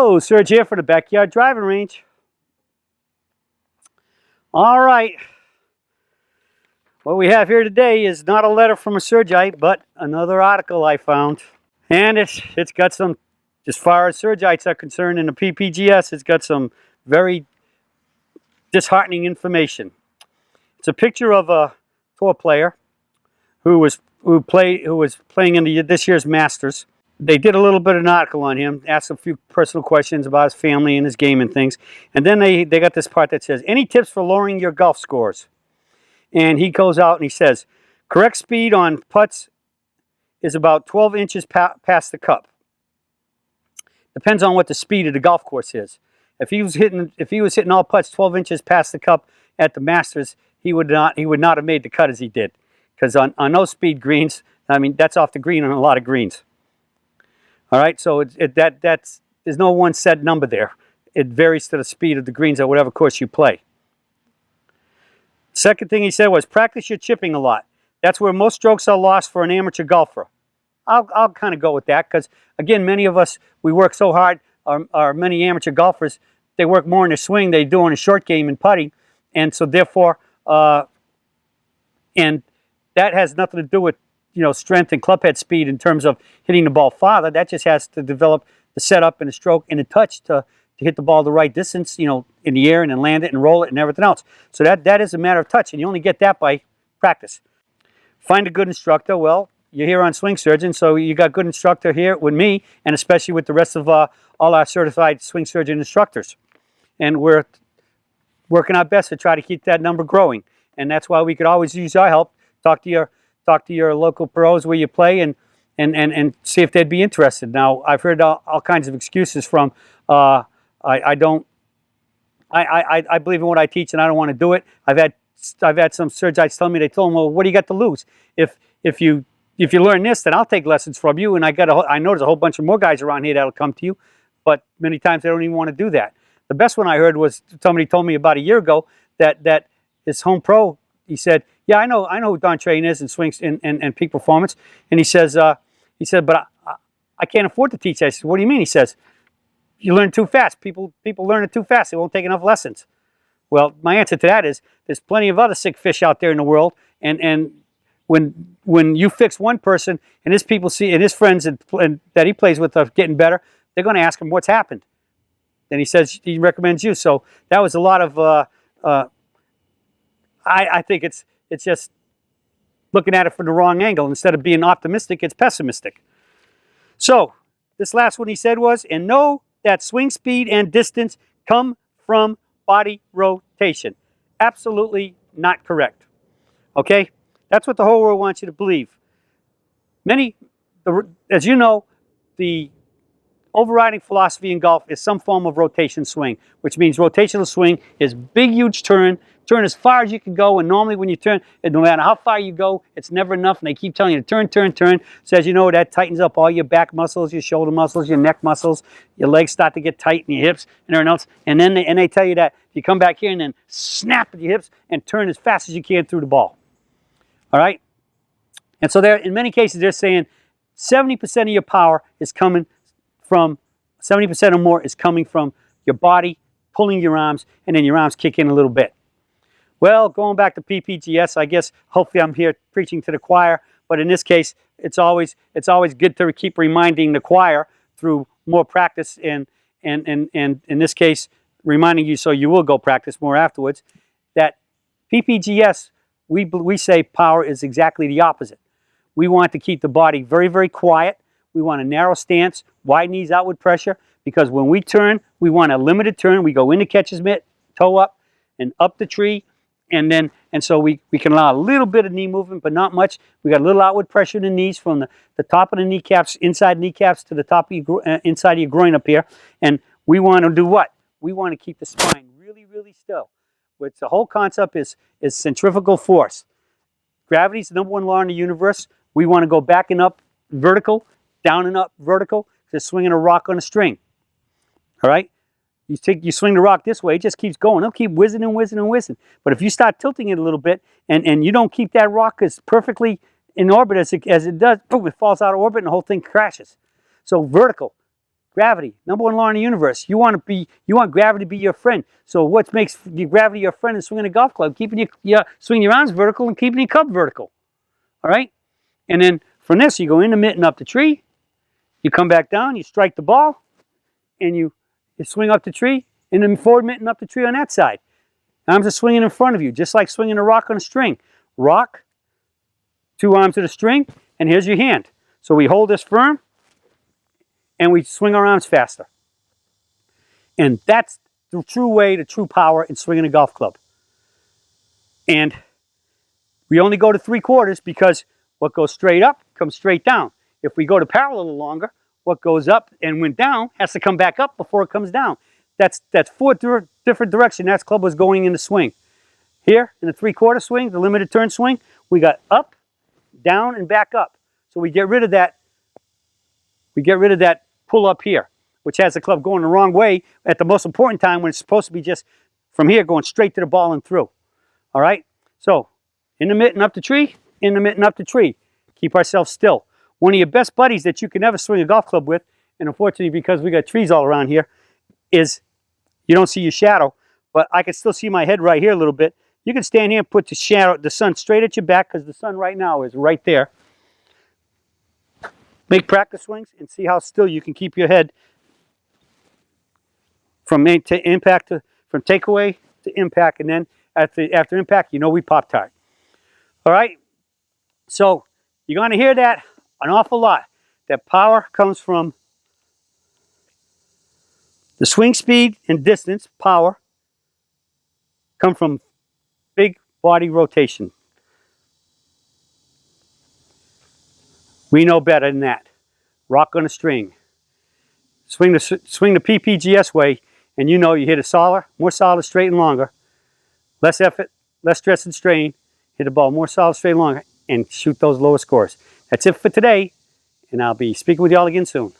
Hello, Serge here for the Backyard Driving Range. All right, what we have here today is not a letter from a Sergeite, but another article I found. And it's got some, as far as Sergeites are concerned in the PPGS, it's got some very disheartening information. It's a picture of a tour player who was playing in this year's Masters. They did a little bit of an article on him, asked a few personal questions about his family and his game and things. And then they got this part that says, any tips for lowering your golf scores? And he goes out and he says, correct speed on putts is about 12 inches past the cup. Depends on what the speed of the golf course is. If he was hitting all putts 12 inches past the cup at the Masters, he would not have made the cut as he did. Because on those speed greens, I mean, that's off the green on a lot of greens. All right, so there's no one set number there. It varies to the speed of the greens at whatever course you play. Second thing he said was practice your chipping a lot. That's where most strokes are lost for an amateur golfer. I'll kind of go with that because, again, many of us, we work so hard. Our many amateur golfers, they work more in their swing. They do in a short game and putting. And so, therefore, and that has nothing to do with strength and clubhead speed in terms of hitting the ball farther. That just has to develop the setup and the stroke and the touch to hit the ball the right distance, in the air and then land it and roll it and everything else. So that is a matter of touch, and you only get that by practice. Find a good instructor. Well, you're here on Swing Surgeon, so you got good instructor here with me, and especially with the rest of all our certified Swing Surgeon instructors. And we're working our best to try to keep that number growing. And that's why we could always use our help. Talk to your local pros where you play and see if they'd be interested. Now, I've heard all kinds of excuses from, I believe in what I teach and I don't want to do it. I've had some Sergeites tell me, they told them, well, what do you got to lose? If you learn this, then I'll take lessons from you. And I know there's a whole bunch of more guys around here that'll come to you, but many times they don't even want to do that. The best one I heard was somebody told me about a year ago that his home pro, he said, yeah, I know who Don Train is and swings and peak performance. And he said, but I can't afford to teach that. I said, what do you mean? He says, you learn too fast. People learn it too fast. They won't take enough lessons. Well, my answer to that is there's plenty of other sick fish out there in the world. And when you fix one person and his people see and his friends and that he plays with are getting better, they're going to ask him what's happened. Then he says he recommends you. So that was a lot of. I think it's just looking at it from the wrong angle. Instead of being optimistic, it's pessimistic. So this last one he said was, and know that swing speed and distance come from body rotation. Absolutely not correct. Okay? That's what the whole world wants you to believe. As you know, the overriding philosophy in golf is some form of rotation swing, which means rotational swing is big, huge turn as far as you can go. And normally when you turn, no matter how far you go, it's never enough. And they keep telling you to turn. So as you know, that tightens up all your back muscles, your shoulder muscles, your neck muscles. Your legs start to get tight in your hips and everything else. And then they tell you that you come back here and then snap at your hips and turn as fast as you can through the ball. All right? And so in many cases, they're saying 70% of your power is coming from 70% or more is coming from your body pulling your arms, and then your arms kick in a little bit. Well, going back to PPGS, I guess hopefully I'm here preaching to the choir, but in this case, it's always good to keep reminding the choir through more practice, and in this case, reminding you so you will go practice more afterwards. That PPGS, we say power is exactly the opposite. We want to keep the body very, very quiet. We want a narrow stance, wide knees, outward pressure, because when we turn, we want a limited turn. We go into catcher's mitt, toe up, and up the tree, and so we can allow a little bit of knee movement, but not much. We got a little outward pressure in the knees from the top of the kneecaps, inside kneecaps to the top of your inside of your groin up here. And we want to do what? We want to keep the spine really, really still. Which the whole concept is centrifugal force. Gravity is the number one law in the universe. We want to go back and up vertical, down and up vertical, just swinging a rock on a string. All right? You swing the rock this way, it just keeps going. It'll keep whizzing and whizzing and whizzing. But if you start tilting it a little bit and you don't keep that rock as perfectly in orbit as it does, boom, it falls out of orbit and the whole thing crashes. So vertical, Gravity, number one law in the universe. You want gravity to be your friend. So what makes the gravity your friend is swinging a golf club, keeping swinging your arms vertical and keeping your club vertical. All right? And then from this, you go in the mitt and up the tree. You come back down, you strike the ball, and you swing up the tree, and then forward mitt and up the tree on that side. Arms are swinging in front of you, just like swinging a rock on a string. Rock, two arms to the string, and here's your hand. So we hold this firm, and we swing our arms faster. And that's the true way, the true power in swinging a golf club. And we only go to 3/4 because what goes straight up comes straight down. If we go to parallel a little longer, what goes up and went down has to come back up before it comes down. That's 4 different directions that club was going in the swing. Here, in the 3/4 swing, the limited turn swing, we got up, down, and back up. So we get rid of that. We get rid of that pull up here, which has the club going the wrong way at the most important time when it's supposed to be just from here going straight to the ball and through. All right? So, in the mitt and up the tree, in the mitt and up the tree. Keep ourselves still. One of your best buddies that you can never swing a golf club with, and unfortunately because we got trees all around here, is you don't see your shadow, but I can still see my head right here a little bit. You can stand here and put the sun straight at your back because the sun right now is right there. Make practice swings and see how still you can keep your head from impact from takeaway to impact, and then after impact, you know we Pop-Tart. All right? So you're going to hear that an awful lot. That power comes from the swing speed and distance, power, come from big body rotation. We know better than that. Rock on a string. Swing the PPGS way, and you know you hit it more solid, straight, and longer. Less effort, less stress and strain. Hit the ball more solid, straight, and longer, and shoot those lower scores. That's it for today, and I'll be speaking with you all again soon.